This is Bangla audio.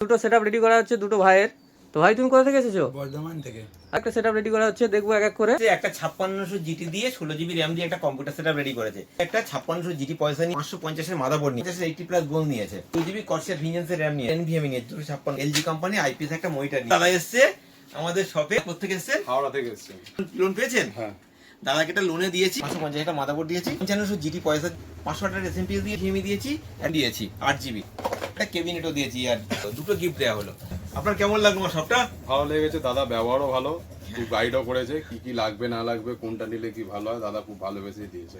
দুটো সেটআপ রেডি করা হচ্ছে দুটো ভাইয়ের। তো ভাই তুমি কোথা থেকে এসেছো? বর্ধমান থেকে। একটা সেটআপ রেডি করা হচ্ছে, দেখবো এক এক করে। একটা 5600 জিটি দিয়ে 16 জিবি র্যাম দিয়ে একটা কম্পিউটার সেটআপ রেডি করেছে। একটা 5600 জিটি পয়সা নিয়ে 550 এর মাদারবোর্ড নিয়ে 80 প্লাস গোল নিয়েছে, 2 জিবি কর্সার ভিনিয়েন্সের র্যাম নিয়ে এনভিএমই নিয়ে 256 এলজি কোম্পানি আইপিএস একটা মনিটর নিয়ে দাদা এসেছে আমাদের শপে। কোথা এসেছে? হাওড়া থেকে এসেছে। লোন পেয়েছেন? হ্যাঁ, দাদাকে একটা লোনে দিয়েছি, 550 একটা মাদারবোর্ড দিয়েছি, 5500 জিটি পয়সা, 500 টাকার এসএমপিএস দিয়ে ভিএমই দিয়েছি, আর দিয়েছি 8 জিবি একটা ক্যাবিনেটও দিয়েছি, আর দুটো গিফট দেওয়া হলো। আপনার কেমন লাগলো আমার সবটা? ভালো লেগেছে, দাদা ব্যবহারও ভালো, খুব গাইডও করেছে কি কি লাগবে না লাগবে, কোনটা নিলে কি ভালো হয়, দাদা খুব ভালোবেসে দিয়েছে।